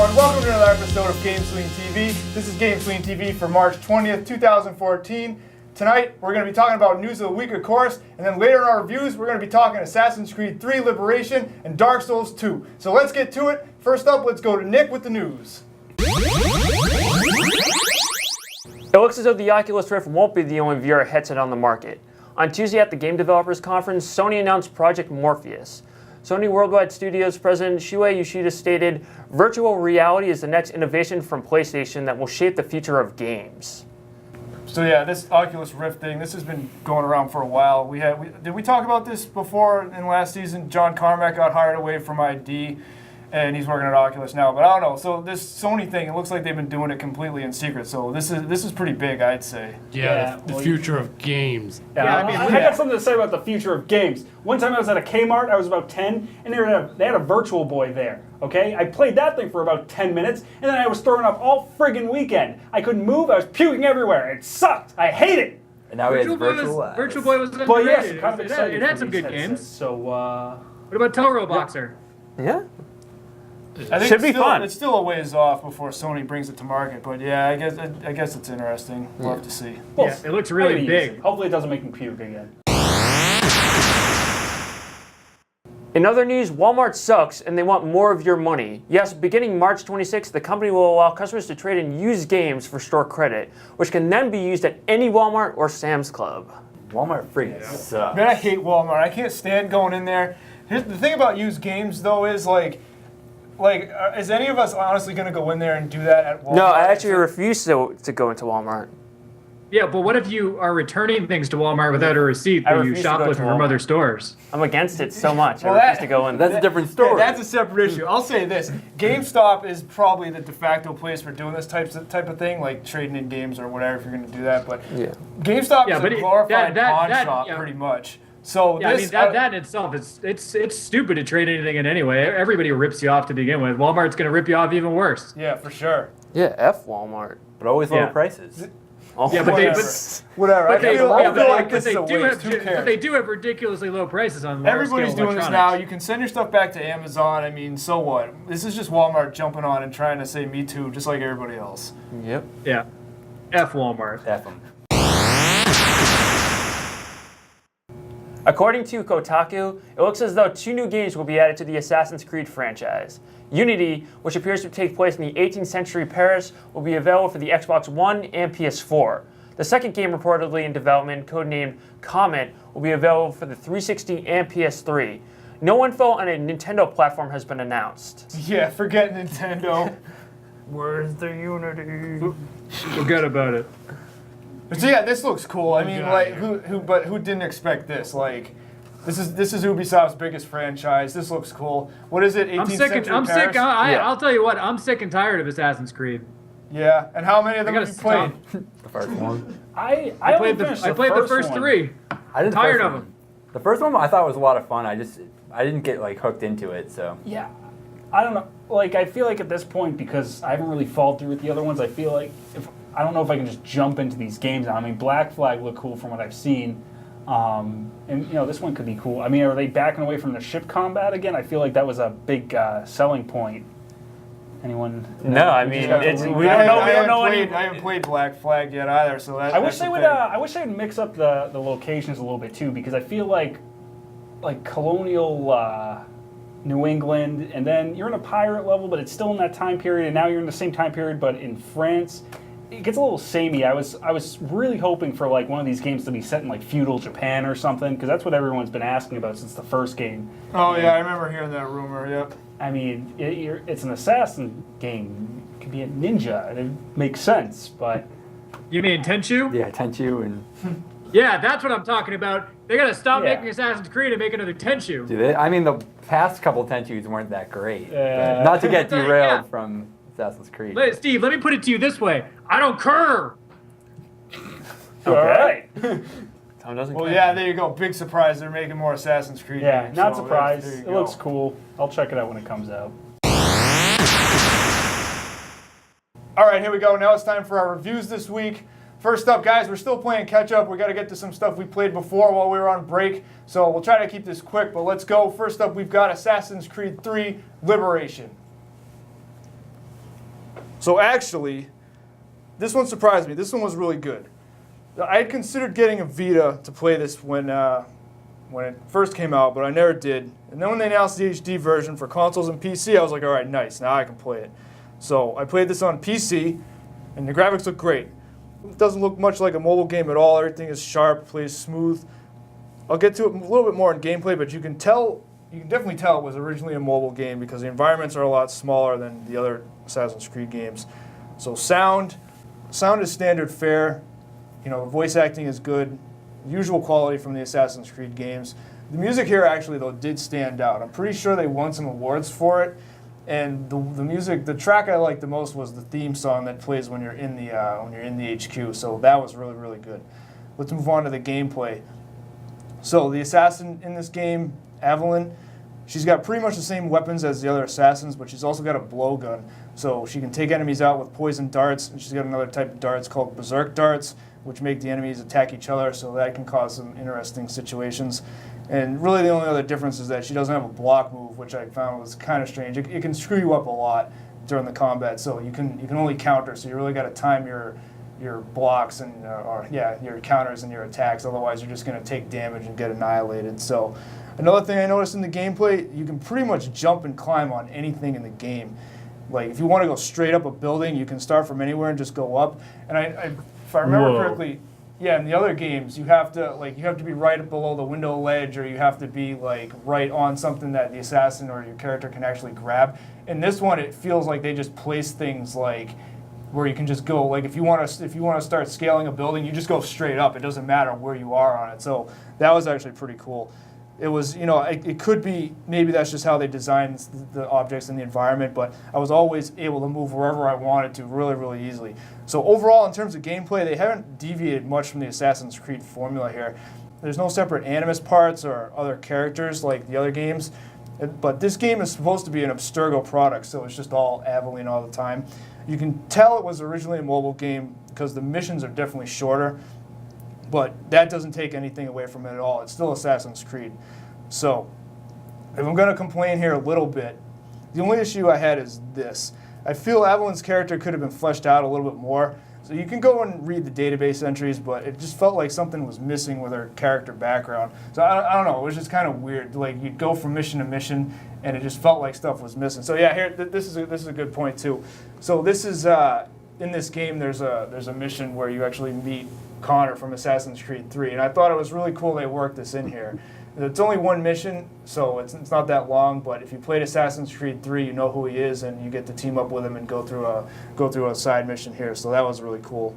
everyone. Welcome to another episode of GameSlean TV. This is GameSlean TV for March 20th, 2014. Tonight, we're going to be talking about news of the week, of course, and then later in our reviews, we're going to be talking Assassin's Creed 3 Liberation and Dark Souls 2. So let's get to it. First up, let's go to Nick with the news. It looks as though the Oculus Rift won't be the only VR headset on the market. On Tuesday at the Game Developers Conference, Sony announced Project Morpheus. Sony Worldwide Studios President Shuei Yoshida stated, "Virtual reality is the next innovation from PlayStation that will shape the future of games." So yeah, this Oculus Rift thing, this has been going around for a while. Did we talk about this before in last season? John Carmack got hired away from ID, and he's working at Oculus now. But I don't know. So this Sony thing, it looks like they've been doing it completely in secret. So this is pretty big, I'd say. Yeah, the future of games. Yeah, I got something to say about the future of games. One time I was at a Kmart, I was about 10, and they had a Virtual Boy there, okay? I played that thing for about 10 minutes, and then I was throwing up all friggin' weekend. I couldn't move, I was puking everywhere. It sucked. I hate it. And now Virtual Boy was But yes, underrated. kind of exciting. It had some good headsets. games. So, What about Toro Boxer? Yeah. I think Should be fun. It's still a ways off before Sony brings it to market, but yeah, I guess it's interesting. We'll have to see. Yeah, it looks really big. Hopefully it doesn't make me puke again. In other news, Walmart sucks and they want more of your money. Yes, beginning March 26th, the company will allow customers to trade in used games for store credit, which can then be used at any Walmart or Sam's Club. Walmart freaking sucks. Man, I hate Walmart. I can't stand going in there. Here's the thing about used games, though, is is any of us honestly going to go in there and do that at Walmart? No, I actually refuse to go into Walmart. Yeah, but what if you are returning things to Walmart without a receipt I that you refuse to go to shoplifting from Walmart. other stores? I'm against it so much. Well, I refuse to go in. That's a different story. Yeah, that's a separate issue. I'll say this: GameStop is probably the de facto place for doing this type of thing, like trading in games or whatever. If you're going to do that, but Yeah. GameStop Yeah, is but a glorified pawn that- shop, yeah. pretty much. So Yeah, this, that in itself, it's stupid to trade anything in anyway. Everybody rips you off to begin with. Walmart's going to rip you off even worse. yeah, for sure. Yeah, F Walmart. But always low Yeah. prices. Oh, Yeah, but Whatever. I feel like this is a do waste. Who have, cares? but they do have ridiculously low prices on large Everybody's scale doing this now. You can send your stuff back to Amazon. I mean, so what? This is just Walmart jumping on and trying to say me too, just like everybody else. Yep. Yeah. F Walmart. F 'em. According to Kotaku, it looks as though 2 new games will be added to the Assassin's Creed franchise. Unity, which appears to take place in the 18th century Paris, will be available for the Xbox One and PS4. The second game reportedly in development, codenamed Comet, will be available for the 360 and PS3. No info on a Nintendo platform has been announced. Yeah, forget Nintendo. Where's the Unity? Forget about it. But so yeah, this looks cool. I mean, God, like, yeah. who didn't expect this? Like, this is Ubisoft's biggest franchise. This looks cool. What is it? 18th I'm sick. century I'm Paris? sick. I'll tell you what. I'm sick and tired of Assassin's Creed. Yeah, and how many of them I have you gotta played? The first one. I played the first one. 3. I did the Tired first of one. them. The first one I thought was a lot of fun. I didn't get like hooked into it, so. Yeah, I don't know. Like, I feel like at this point, because I haven't really followed through with the other ones, I feel like I don't know if I can just jump into these games now. I mean, Black Flag looked cool from what I've seen, and this one could be cool. I mean, are they backing away from the ship combat again? I feel like that was a big selling point. Anyone? No, I mean, Yeah, it's, I we don't know. We don't know haven't any. played, I haven't played Black Flag yet either, so that. I wish that's they the would. thing. I wish they would mix up the locations a little bit too, because I feel like colonial New England, and then you're in a pirate level, but it's still in that time period, and now you're in the same time period, but in France. It gets a little samey. I was really hoping for like one of these games to be set in like feudal Japan or something, because that's what everyone's been asking about since the first game. Oh yeah, I remember hearing that rumor. Yep. I mean, it's an assassin game. It could be a ninja, and it makes sense, but You mean Tenchu? Yeah, Tenchu and. Yeah, that's what I'm talking about. They gotta stop Yeah. making Assassin's Creed and make another Tenchu. Do they? I mean, the past couple Tenchus weren't that great. Yeah. Not to get derailed Yeah. from Assassin's Creed. Steve, let me put it to you this way. I don't care. all right. Tom doesn't Well, care. yeah, there you go. Big surprise. They're making more Assassin's Creed Yeah, games. not so surprised. there you It go. looks cool. I'll check it out when it comes out. All right, here we go. Now it's time for our reviews this week. First up, guys, we're still playing catch-up. We got to get to some stuff we played before while we were on break, so we'll try to keep this quick, but let's go. First up, we've got Assassin's Creed 3 Liberation. So actually, this one surprised me. This one was really good. I had considered getting a Vita to play this when it first came out, but I never did. And then when they announced the HD version for consoles and PC, I was like, all right, nice, now I can play it. So I played this on PC, and the graphics look great. It doesn't look much like a mobile game at all. Everything is sharp, plays smooth. I'll get to it a little bit more in gameplay, but you can definitely tell it was originally a mobile game because the environments are a lot smaller than the other Assassin's Creed games. So sound is standard fare. You know, the voice acting is good. Usual quality from the Assassin's Creed games. The music here actually, though, did stand out. I'm pretty sure they won some awards for it. And the track I liked the most was the theme song that plays when you're in the HQ. So that was really, really good. Let's move on to the gameplay. So the assassin in this game, Evelyn, she's got pretty much the same weapons as the other assassins, but she's also got a blowgun. So she can take enemies out with poison darts, and she's got another type of darts called berserk darts, which make the enemies attack each other, so that can cause some interesting situations. And really the only other difference is that she doesn't have a block move, which I found was kind of strange. It can screw you up a lot during the combat, so you can only counter, so you really got to time your blocks and your counters and your attacks, otherwise you're just going to take damage and get annihilated. So another thing I noticed in the gameplay, you can pretty much jump and climb on anything in the game. Like if you want to go straight up a building, you can start from anywhere and just go up. And if I remember correctly, in the other games you have to be right below the window ledge, or you have to be like right on something that the assassin or your character can actually grab. In this one, it feels like they just place things like where you can just go, like if you want to start scaling a building, you just go straight up. It doesn't matter where you are on it. So that was actually pretty cool. It was, it could be, maybe that's just how they designed the objects in the environment, but I was always able to move wherever I wanted to really, really easily. So overall, in terms of gameplay, they haven't deviated much from the Assassin's Creed formula here. There's no separate Animus parts or other characters like the other games, but this game is supposed to be an Abstergo product, so it's just all Aveline all the time. You can tell it was originally a mobile game because the missions are definitely shorter, but that doesn't take anything away from it at all. It's still Assassin's Creed. So, if I'm going to complain here a little bit, the only issue I had is this. I feel Aveline's character could have been fleshed out a little bit more. So you can go and read the database entries, but it just felt like something was missing with her character background. So I don't know, it was just kind of weird. Like you'd go from mission to mission, and it just felt like stuff was missing. So yeah, here this is a good point too. So this is in this game. There's a mission where you actually meet Connor from Assassin's Creed 3, and I thought it was really cool they worked this in here. It's only one mission, so it's not that long. But if you played Assassin's Creed 3, you know who he is, and you get to team up with him and go through a side mission here. So that was really cool.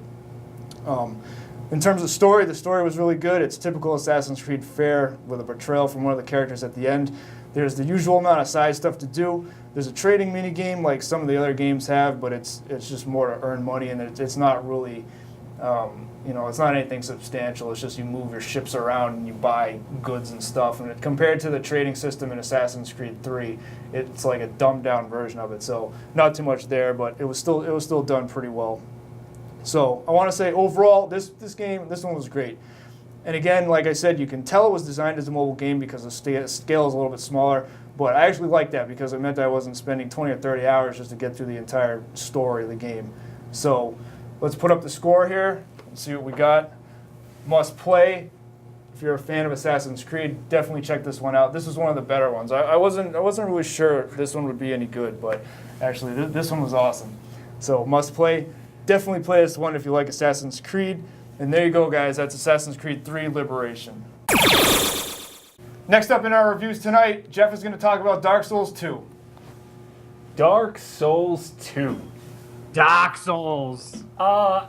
In terms of story, the story was really good. It's typical Assassin's Creed fare with a betrayal from one of the characters at the end. There's the usual amount of side stuff to do. There's a trading mini game like some of the other games have, but it's just more to earn money, and it's not really. It's not anything substantial. It's just you move your ships around and you buy goods and stuff. And compared to the trading system in Assassin's Creed 3, it's like a dumbed down version of it. So not too much there, but it was still done pretty well. So I want to say overall, this one was great. And again, like I said, you can tell it was designed as a mobile game because the scale is a little bit smaller. But I actually liked that because it meant that I wasn't spending 20 or 30 hours just to get through the entire story of the game. So let's put up the score here and see what we got. Must play. If you're a fan of Assassin's Creed, definitely check this one out. This is one of the better ones. I wasn't really sure this one would be any good, but actually this one was awesome. So must play. Definitely play this one if you like Assassin's Creed. And there you go, guys. That's Assassin's Creed 3 Liberation. Next up in our reviews tonight, Jeff is going to talk about Dark Souls 2. Dark Souls 2. Dark Souls.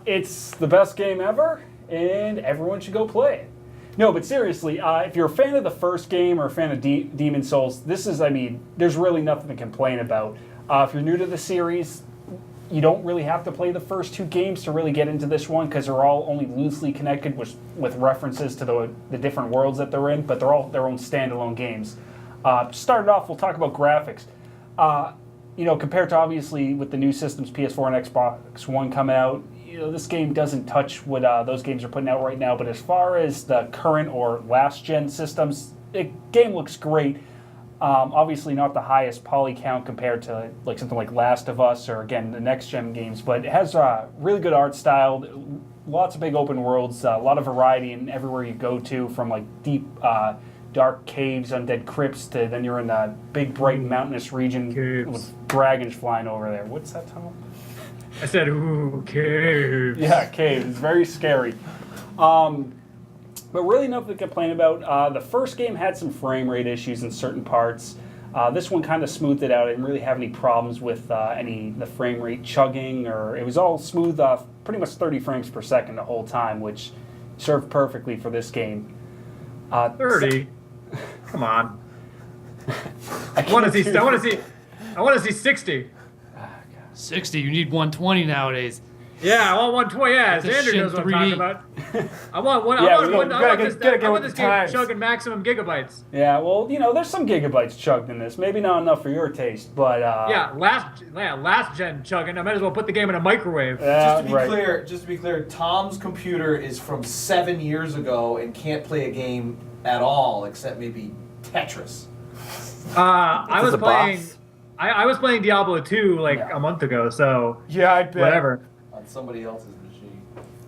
It's the best game ever, and everyone should go play it. No, but seriously, if you're a fan of the first game or a fan of Demon Souls, there's really nothing to complain about. If you're new to the series, you don't really have to play the first two games to really get into this one because they're all only loosely connected with references to the different worlds that they're in, but they're all their own standalone games. Started off, we'll talk about graphics. Compared to obviously with the new systems, PS4 and Xbox One coming out, this game doesn't touch what those games are putting out right now. But as far as the current or last gen systems, the game looks great. Obviously not the highest poly count compared to like something like Last of Us or again the next gen games, but it has a really good art style, lots of big open worlds, a lot of variety in everywhere you go to, from like deep dark caves, undead crypts, to then you're in a big bright mountainous region with dragons flying over there. What's that, Tom? I said, ooh, caves. Yeah, caves. It's very scary. But really nothing to complain about. The first game had some frame rate issues in certain parts. This one kind of smoothed it out. I didn't really have any problems with the frame rate chugging, or it was all smooth, pretty much 30 frames per second the whole time, which served perfectly for this game. 30? Come on. I want to see 60. 60, you need 120 nowadays. Yeah, I want 120. Yeah, That's a Xander shit knows what I'm talking 3D. about. I want one. Yeah, I want gotta this get game with the times. chugging maximum gigabytes. Yeah, well, there's some gigabytes chugged in this. Maybe not enough for your taste, but last gen chugging. I might as well put the game in a microwave. Just to be clear, Tom's computer is from 7 years ago and can't play a game at all except maybe Tetris. I was a playing. boss. I was playing Diablo 2 Yeah. a month ago, so Yeah, I bet. whatever. On somebody else's machine.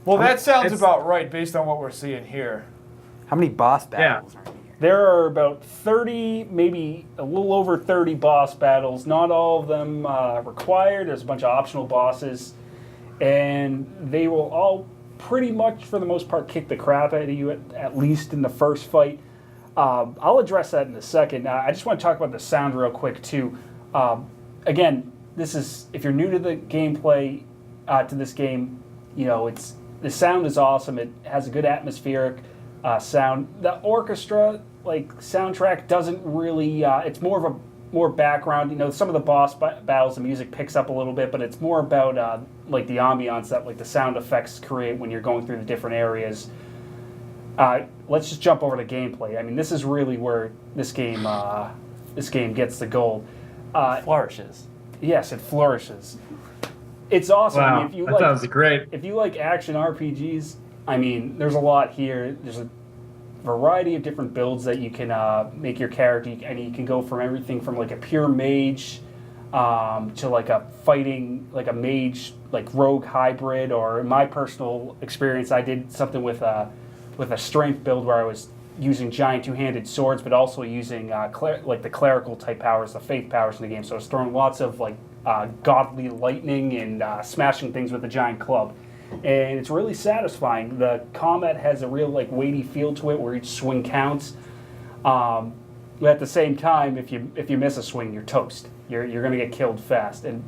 Well, that sounds It's- about right based on what we're seeing here. How many boss battles are in here? there are about 30, maybe a little over 30 boss battles. Not all of them required. There's a bunch of optional bosses, and they will all pretty much, for the most part, kick the crap out of you at least in the first fight. I'll address that in a second. I just want to talk about the sound real quick too. Again, this is, if you're new to the gameplay to this game, the sound is awesome. It has a good atmospheric sound. The orchestra soundtrack doesn't really. It's more of a background. Some of the boss battles, the music picks up a little bit, but it's more about the ambiance that the sound effects create when you're going through the different areas. Let's just jump over to gameplay. I mean, this is really where this game gets the gold. Flourishes. Yes, it flourishes. It's awesome. Wow, I mean, if you that sounds great. If you like action RPGs, I mean, there's a lot here. There's a variety of different builds that you can make your character, and you can go from everything from a pure mage to a fighting, a mage, rogue hybrid, or in my personal experience, I did something with a strength build where I was using giant two-handed swords, but also using the clerical type powers, the faith powers in the game. So I was throwing lots of godly lightning and smashing things with a giant club, and it's really satisfying. The combat has a real weighty feel to it, where each swing counts. But at the same time, if you miss a swing, you're toast. You're going to get killed fast, and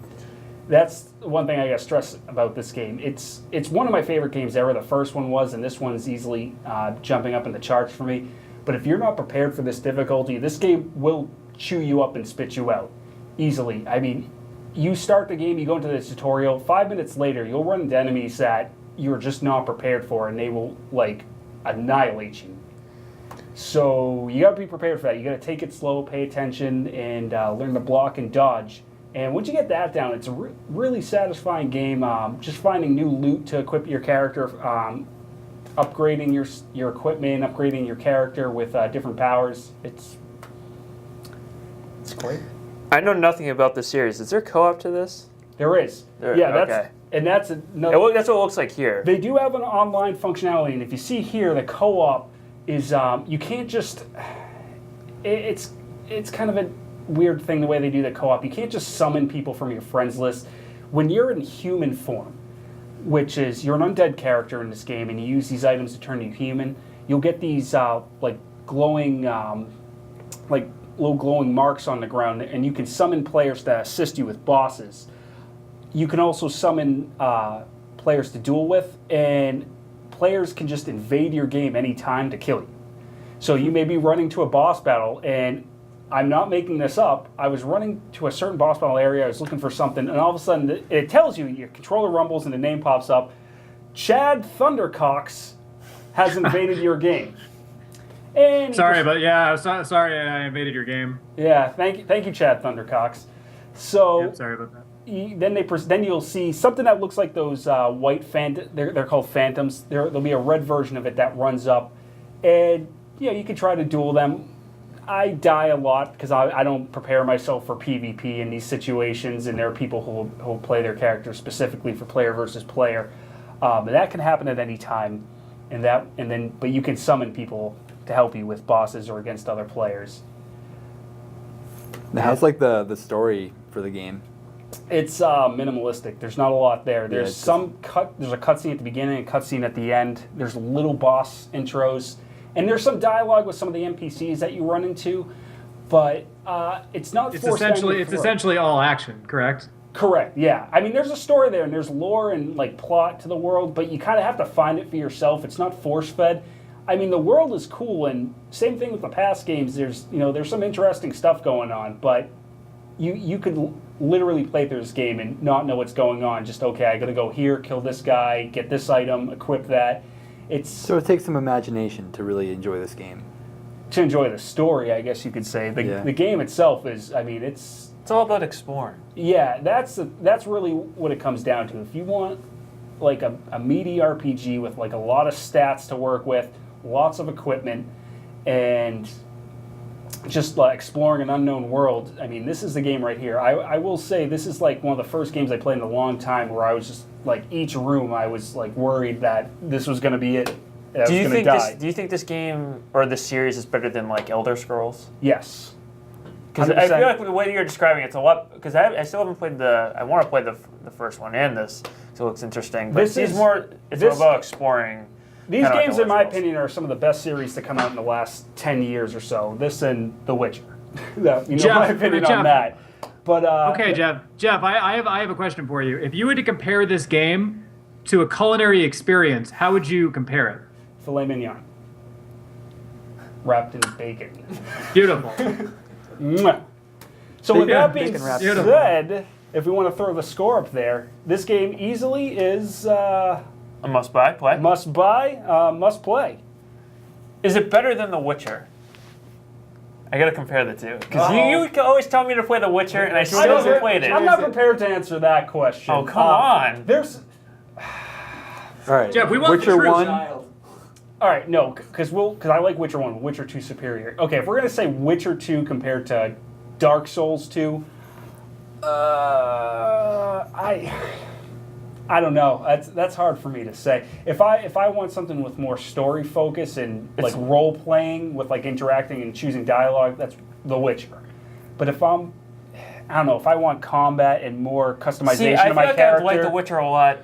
that's one thing I got to stress about this game. It's one of my favorite games ever. The first one was, and this one's easily jumping up in the charts for me. But if you're not prepared for this difficulty, this game will chew you up and spit you out easily. I mean, you start the game, you go into the tutorial, 5 minutes later, you'll run into enemies that you're just not prepared for, and they will annihilate you. So you got to be prepared for that. You got to take it slow, pay attention, and learn to block and dodge. And once you get that down, it's a really satisfying game. Just finding new loot to equip your character, upgrading your equipment, upgrading your character with different powers. It's great. I know nothing about this series. Is there co-op to this? There is. Okay. That's another. That's what it looks like here. They do have an online functionality, and if you see here, the co-op is you can't just. It's kind of a weird thing the way they do the co-op. You can't just summon people from your friends list. When you're in human form, which is you're an undead character in this game, and you use these items to turn you human, you'll get these glowing, little glowing marks on the ground, and you can summon players to assist you with bosses. You can also summon players to duel with, and players can just invade your game anytime to kill you. So you may be running to a boss battle, and I'm not making this up. I was running to a certain boss battle area. I was looking for something, and all of a sudden it tells you, your controller rumbles and the name pops up. Chad Thundercox has invaded your game. And Sorry, but yeah, sorry I invaded your game. yeah, thank you, Chad Thundercox. So Yeah, sorry about that. then you'll see something that looks like those white they're called phantoms. There'll be a red version of it that runs up, and you can try to duel them. I die a lot because I don't prepare myself for PvP in these situations, and there are people who play their characters specifically for player versus player. And that can happen at any time, but you can summon people to help you with bosses or against other players. Now, how's like the story for the game? It's minimalistic. There's not a lot there. There's it's There's a cutscene at the beginning, a cutscene at the end. There's little boss intros, and there's some dialogue with some of the NPCs that you run into, but it's not. It's essentially all action, correct? Correct. Yeah. I mean, there's a story there, and there's lore and like plot to the world, but you kind of have to find it for yourself. It's not force fed. I mean, the world is cool, and same thing with the past games. There's some interesting stuff going on, but you could literally play through this game and not know what's going on. Just, okay, I got to go here, kill this guy, get this item, equip that. So it takes some imagination to really enjoy this game. To enjoy the story, I guess you could say. The game itself is, I mean, it's all about exploring. Yeah, that's really what it comes down to. If you want like a meaty RPG with like a lot of stats to work with, lots of equipment, and just exploring an unknown world, I mean, this is the game right here. I will say this is like one of the first games I played in a long time where I was just like, each room I was like worried that this was going to be it. Do you think this game or this series is better than like Elder Scrolls? Yes. Because I feel like the way you're describing it's a lot. Because I still haven't played I want to play the first one and this, so it looks interesting. But it's more about exploring. These games, in my opinion, are some of the best series to come out in the last 10 years or so. This and The Witcher. My opinion on that. But okay, Jeff. I have a question for you. If you were to compare this game to a culinary experience, how would you compare it? Filet mignon, wrapped in bacon. Beautiful. So with that being said, if we want to throw the score up there, this game easily is a must-buy play. Must play. Is it better than The Witcher? I gotta compare the two. Because you always tell me to play The Witcher, and I still haven't played it. I'm not prepared to answer that question. Oh, come on. There's... All right. Jeff, we want Witcher the truth. 1. All right, no, because I like Witcher 1, Witcher 2 superior. Okay, if we're going to say Witcher 2 compared to Dark Souls 2, I don't know. That's hard for me to say. If I want something with more story focus and like role playing with like interacting and choosing dialogue, that's The Witcher. But if I don't know, if I want combat and more customization of my character, I like The Witcher a lot.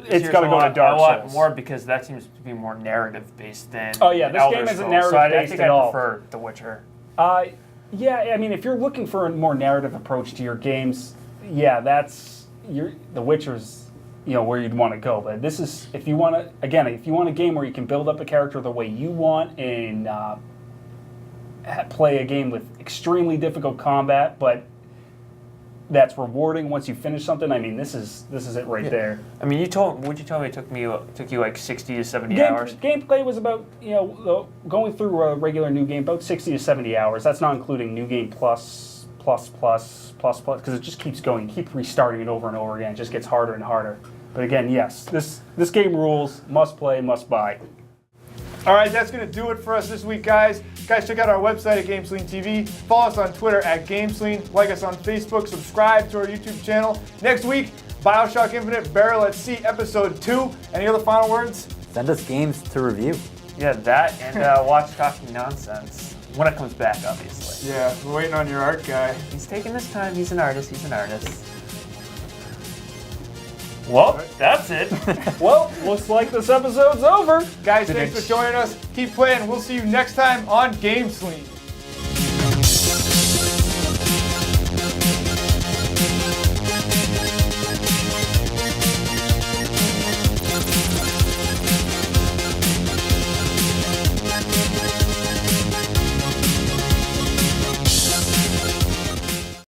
It's got to go to Dark Souls. A lot more because that seems to be more narrative based than. Oh yeah, this game isn't narrative based at all. I prefer The Witcher. Yeah, I mean, if you're looking for a more narrative approach to your games, yeah, The Witcher's, where you'd want to go. But this is, if you want a game where you can build up a character the way you want and play a game with extremely difficult combat, but that's rewarding once you finish something. I mean, this is it right there. I mean, would you tell me it took you like 60 to 70 hours? Gameplay was about, going through a regular new game, about 60 to 70 hours. That's not including new game plus, because it just keeps going. You keep restarting it over and over again. It just gets harder and harder. But again, yes, this game rules. Must play, must buy. All right, that's going to do it for us this week, guys. Guys, check out our website at GameSlean TV. Follow us on Twitter at GameSlean. Like us on Facebook. Subscribe to our YouTube channel. Next week, BioShock Infinite Barrel at Sea Episode 2. Any other final words? Send us games to review. Yeah, that and watch Talking Nonsense when it comes back, obviously. Yeah, we're waiting on your art guy. He's taking his time. He's an artist. Well, that's it. Well, looks like this episode's over. Guys, thanks for joining us. Keep playing. We'll see you next time on GameSlean.